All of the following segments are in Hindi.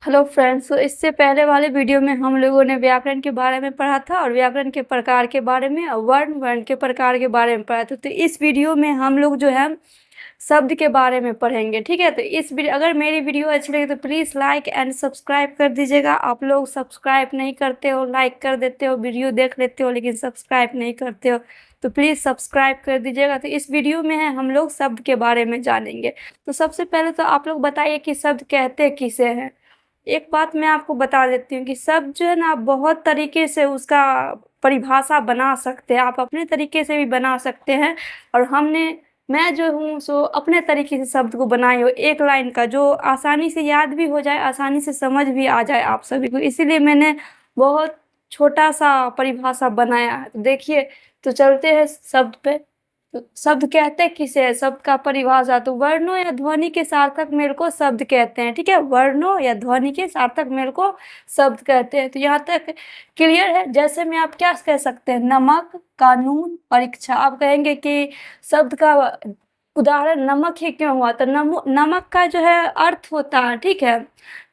Hello friends. तो इससे पहले वाले वीडियो में हम लोगों ने व्याकरण के बारे में पढ़ा था और व्याकरण के प्रकार के बारे में और वर्ण के प्रकार के बारे में पढ़ा था। तो इस वीडियो में हम लोग जो है शब्द के बारे में पढ़ेंगे, ठीक है। तो इस वीडियो अगर मेरी वीडियो अच्छी लगे तो प्लीज़ लाइक एंड सब्सक्राइब कर दीजिएगा। आप लोग सब्सक्राइब नहीं करते हो, लाइक कर देते हो, वीडियो देख लेते हो लेकिन सब्सक्राइब नहीं करते हो, तो प्लीज़ सब्सक्राइब कर दीजिएगा। तो इस वीडियो में है हम लोग शब्द के बारे में जानेंगे। तो सबसे पहले तो आप लोग बताइए कि शब्द कहते किसे हैं। एक बात मैं आपको बता देती हूँ कि शब्द जो है ना, आप बहुत तरीके से उसका परिभाषा बना सकते हैं, आप अपने तरीके से भी बना सकते हैं। और मैं जो हूँ सो अपने तरीके से शब्द को बनाई हो, एक लाइन का, जो आसानी से याद भी हो जाए, आसानी से समझ भी आ जाए आप सभी को। इसीलिए मैंने बहुत छोटा सा परिभाषा बनाया है। तो देखिए, तो चलते हैं शब्द पे। तो शब्द कहते किसे है, शब्द का परिभाषा। तो वर्णों या ध्वनि के सार्थक मेल को शब्द कहते हैं, ठीक है। वर्णों या ध्वनि के सार्थक मेल को शब्द कहते हैं। तो यहाँ तक क्लियर है। जैसे में आप क्या कह सकते हैं, नमक, कानून, परीक्षा। आप कहेंगे कि शब्द का उदाहरण नमक ही क्यों हुआ, तो नमक का जो है अर्थ होता है, ठीक है।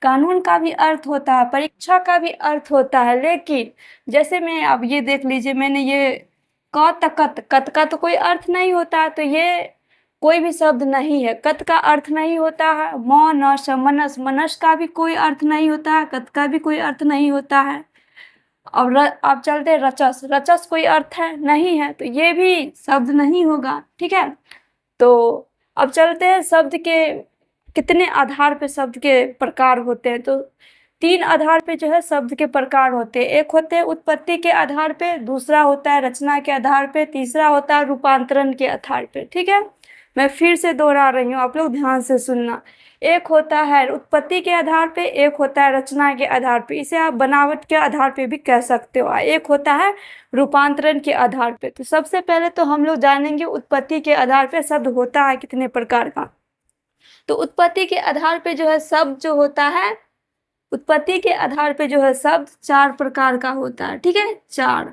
कानून का भी अर्थ होता है, परीक्षा का भी अर्थ होता है। लेकिन जैसे में आप ये देख लीजिए, मैंने ये कत का तो कोई अर्थ नहीं होता है, तो ये कोई भी शब्द नहीं है। कत का अर्थ नहीं होता है। मनस, मनस, मनस का भी कोई अर्थ नहीं होता है, कत का भी कोई अर्थ नहीं होता है। अब आप चलते हैं रचस, रचस कोई अर्थ है नहीं है, तो ये भी शब्द नहीं होगा, ठीक है। तो अब चलते हैं शब्द के कितने आधार पे शब्द के प्रकार होते हैं। तो 3 आधार पे जो है शब्द के प्रकार होते हैं। एक होते हैं उत्पत्ति के आधार पे, दूसरा होता है रचना के आधार पे, तीसरा होता है रूपांतरण के आधार पे, ठीक है। मैं फिर से दोहरा रही हूँ, आप लोग ध्यान से सुनना। एक होता है उत्पत्ति के आधार पे, एक होता है रचना के आधार पे, इसे आप बनावट के आधार पे भी कह सकते हो। एक होता है रूपांतरण के आधार पे। तो सबसे पहले तो हम लोग जानेंगे उत्पत्ति के आधार पे शब्द होता है कितने प्रकार का। तो उत्पत्ति के आधार पे जो है शब्द जो होता है, उत्पत्ति के आधार पे जो है शब्द 4 प्रकार का होता है, ठीक है, 4।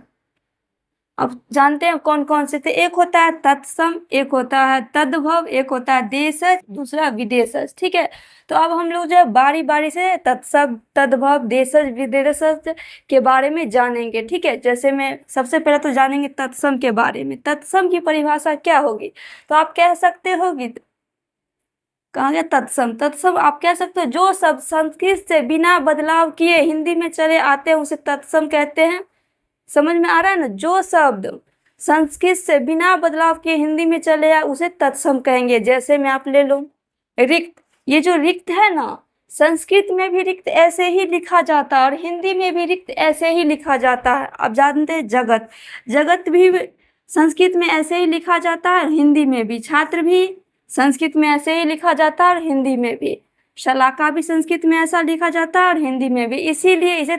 अब जानते हैं कौन कौन से थे। एक होता है तत्सम, एक होता है तद्भव, एक होता है देशज, दूसरा विदेशज, ठीक है। तो अब हम लोग जो है बारी बारी से तत्सम, तद्भव, देशज, विदेशज के बारे में जानेंगे, ठीक है। जैसे में सबसे पहले तो जानेंगे तत्सम के बारे में। तत्सम की परिभाषा क्या होगी, तो आप कह सकते होगी, कहा गया तत्सम। तत्सम आप कह सकते हो जो शब्द संस्कृत से बिना बदलाव किए हिंदी में चले आते हैं उसे तत्सम कहते हैं। समझ में आ रहा है ना। जो शब्द संस्कृत से बिना बदलाव किए हिंदी में चले आए उसे तत्सम कहेंगे। जैसे में आप ले लो रिक्त। ये जो रिक्त है ना, संस्कृत में भी रिक्त ऐसे ही लिखा जाता है और हिंदी में भी रिक्त ऐसे ही लिखा जाता है। आप जानते हैं जगत, जगत भी संस्कृत में ऐसे ही लिखा जाता है, हिंदी में भी। छात्र भी संस्कृत में ऐसे ही लिखा जाता है और हिंदी में भी। शलाका भी संस्कृत में ऐसा लिखा जाता है और हिंदी में भी, इसीलिए इसे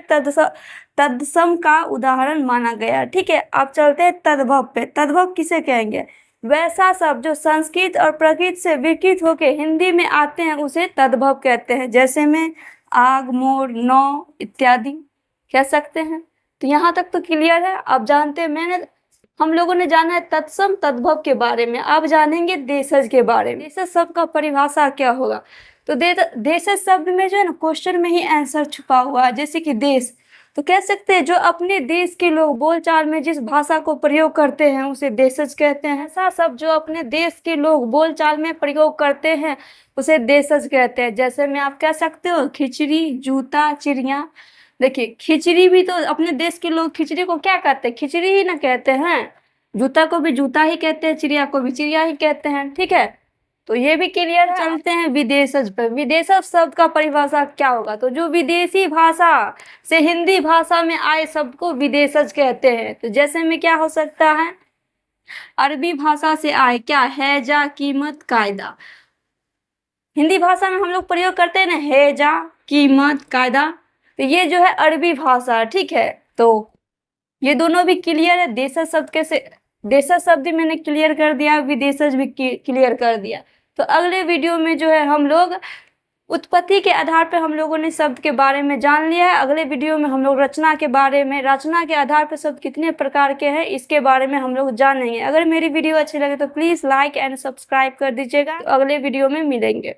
तत्सम का उदाहरण माना गया, ठीक है। अब चलते हैं तद्भव पे। तद्भव किसे कहेंगे, वैसा शब्द जो संस्कृत और प्राकृत से विकृत होकर हिंदी में आते हैं उसे तद्भव कहते हैं। जैसे में आग, मोर, नौ इत्यादि कह सकते हैं। तो यहाँ तक तो क्लियर है। अब जानते हैं, हम लोगों ने जाना है तत्सम तद्भव के बारे में। अब जानेंगे देशज के बारे में। देशज शब्द का परिभाषा क्या होगा, तो देशज शब्द में जो है ना, क्वेश्चन में ही आंसर छुपा हुआ है। जैसे कि देश, तो कह सकते हैं जो अपने देश के लोग बोलचाल में जिस भाषा को प्रयोग करते हैं उसे देशज कहते हैं। ऐसा शब्द जो अपने देश के लोग बोलचाल में प्रयोग करते हैं उसे देशज कहते हैं। जैसे में आप कह सकते हो खिचड़ी, जूता, चिड़िया। देखिए, खिचड़ी भी तो अपने देश के लोग खिचड़ी को क्या कहते हैं, खिचड़ी ही ना कहते हैं। जूता को भी जूता ही कहते हैं, चिड़िया को भी चिड़िया ही कहते हैं, ठीक है। तो ये भी क्लियर है। चलते हैं विदेशज पर। विदेशज शब्द का परिभाषा क्या होगा, तो जो विदेशी भाषा से हिंदी भाषा में आए शब्द को विदेशज कहते हैं। तो जैसे में क्या हो सकता है, अरबी भाषा से आए क्या, हैजा, कीमत, कायदा। हिंदी भाषा में हम लोग प्रयोग करते हैं ना, हैजा, कीमत, कायदा। तो ये जो है अरबी भाषा है, ठीक है। तो ये दोनों भी क्लियर है। देशज शब्द कैसे, देशज शब्द भी मैंने क्लियर कर दिया, विदेशज भी क्लियर कर दिया। तो अगले वीडियो में जो है हम लोग उत्पत्ति के आधार पर हम लोगों ने शब्द के बारे में जान लिया है। अगले वीडियो में हम लोग रचना के बारे में, रचना के आधार पर शब्द कितने प्रकार के हैं इसके बारे में हम लोग जानेंगे। अगर मेरी वीडियो अच्छी लगे तो प्लीज़ लाइक एंड सब्सक्राइब कर दीजिएगा। तो अगले वीडियो में मिलेंगे।